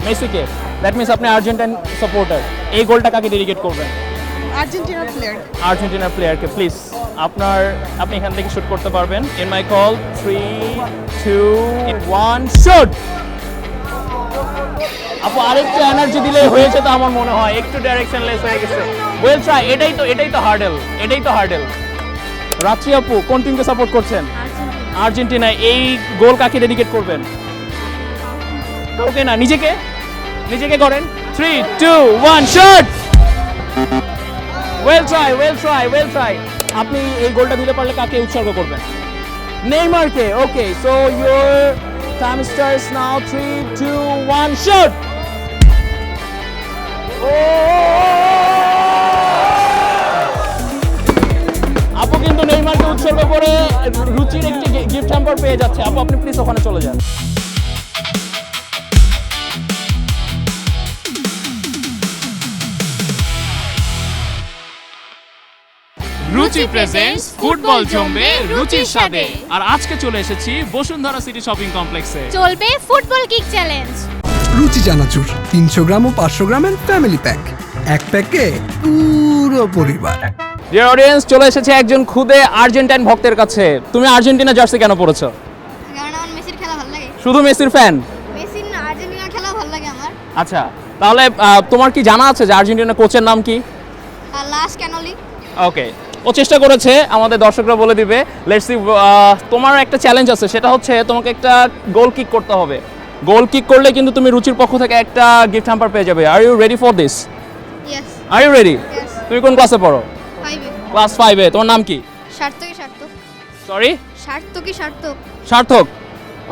মেসিকে। That means আপনি Argentine supporter. এই গোলটা কাকে ডেডিকেট করবেন? আর্জেন্টিনার প্লেয়ারকে। প্লিজ আপনি এখান থেকে শুট করতে পারবেন। In my call 3 2 1 shoot. আপু আরেকটু এনার্জি দিলে হয়ে যেত আমার মনে হয়, একটু ডাইরেকশনলেস হয়ে গেছে। Well try. এটাই তো হার্ডেল। রাত্রি আপু কোন টিমকে সাপোর্ট করছেন? আর্জেন্টিনা। এই গোল কাকে ডেডিকেট করবেন? ওকে না, নিজেকে করেন। 3 2 1 শুট। Well try. আপনি এই গোলটা দিতে পারলে কাকে উৎসর্গ করবেন? নেইমারকে। Okay, so your time starts now. 3 2 1 shoot. আপু কিন্তু নেইমারকে উৎসর্গ করে রুচির একটি গিফট হ্যাম্পার পেয়ে যাচ্ছে। আপু আপনি প্লিজ ওখানে চলে যান। রুচি প্রেজেন্টস ফুটবল জমবে রুচির স্বাদে। আর আজকে চলে এসেছি বসুন্ধরা সিটি শপিং কমপ্লেক্সে। চলবে ফুটবল কিক চ্যালেঞ্জ। রুচি চানাচুর 300 গ্রাম ও 500 গ্রামের ফ্যামিলি প্যাক, এক প্যাকে পুরো পরিবার। ডিয়ার অডিয়েন্স, চলে এসেছে একজন খুদে আর্জেন্টাইন ভক্তের কাছে। তুমি আর্জেন্টিনা জার্সি কেন পরেছো? কারণ আমার মেসির খেলা ভালো লাগে। শুধু মেসির ফ্যান? মেসির না, আর্জেন্টিনার খেলা ভালো লাগে আমার। আচ্ছা, তাহলে তোমার কি জানা আছে যে আর্জেন্টিনার কোচের নাম কি? লাস ক্যানোলি। ওকে, ও চেষ্টা করেছে, আমাদের দর্শকরা বলে দিবে। Let's see. তোমার একটা চ্যালেঞ্জ আছে, সেটা হচ্ছে তোমাকে একটা গোল কিক করতে হবে। গোল কিক করলে কিন্তু তুমি রুচির পক্ষ থেকে একটা গিফট হ্যাম্পার পেয়ে যাবে। Are you ready for this? Yes. Are you ready? Yes. তুমি কোন ক্লাসে পড়ো? 5 এ। ক্লাস 5 এ। তোমার নাম কি? সার্থক। সরি? সার্থক। সার্থক।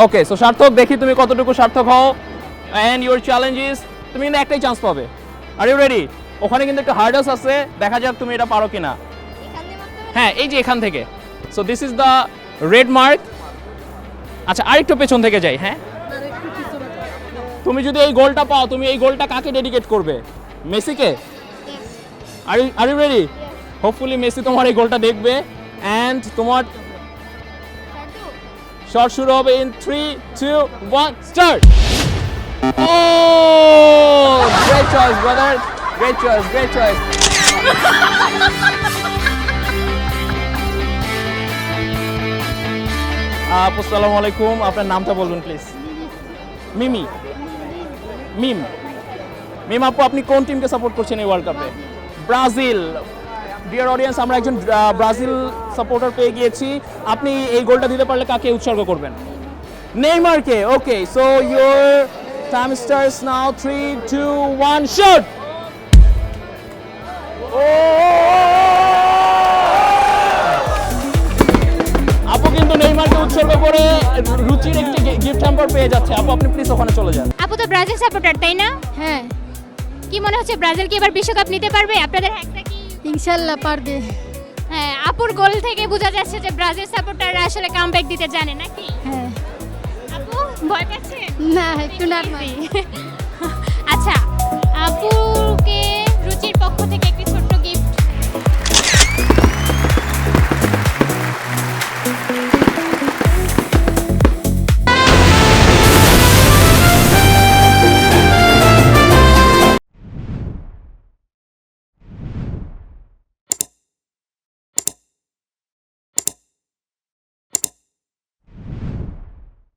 ওকে, সো সার্থক, দেখি তুমি কতটুকু সার্থক হও। অ্যান্ড ইউর চ্যালেঞ্জ ইজ, তুমি কিন্তু একটাই চান্স পাবে। Are you ready? ওখানে কিন্তু একটা হার্ডস আছে, দেখা যাক তুমি এটা পারো কিনা। এখান দিয়ে মারতে হবে। হ্যাঁ, এই যে এখান থেকে। So this is the red mark. আচ্ছা, আরেকটু পেছন থেকে যাই। হ্যাঁ, তুমি যদি এই গোলটা পাও, তুমি এই গোলটা কাকে ডেডিকেট করবে? মেসিকে? Yes. Are you ready? Hopefully Messi তোমার এই গোলটা দেখবে। অ্যান্ড তোমার শট শুরু হবে in 3 2 1 start. Oh, great choice brother, great choice. আসসালামু আলাইকুম, আপনার নামটা বলবেন প্লিজ। মিম আপু, আপনি কোন টিমকে সাপোর্ট করছেন এই ওয়ার্ল্ড কাপে? ব্রাজিল। ডিয়ার অডিয়েন্স, আমরা একজন ব্রাজিল সাপোর্টার পেয়ে গিয়েছি। আপনি এই গোলটা দিতে পারলে কাকে উৎসর্গ করবেন? নেইমারকে। Okay, so your time starts now. 3 2 1 shoot. আপু কিন্তু নেইমারকে উৎসর্গ করে রুচির একটি গিফট হ্যাম্পার পেয়ে যাচ্ছে। আপু আপনি প্লিজ ওখানে চলে যান। আপু তো ব্রাজিল সাপোর্টার, তাই না? হ্যাঁ। কি মনে হচ্ছে, ব্রাজিল কি এবার বিশ্বকাপ নিতে পারবে? আপনাদের হ্যাকটা কি? ইনশাল্লাহ পারবে। হ্যাঁ, আপুর গোল থেকে বোঝা যাচ্ছে যে ব্রাজিল সাপোর্টাররা আসলে কামব্যাক দিতে জানে নাকি? হ্যাঁ। আপু ভয় পাচ্ছেন? না, একটু নার্ভাস। আচ্ছা, আপুর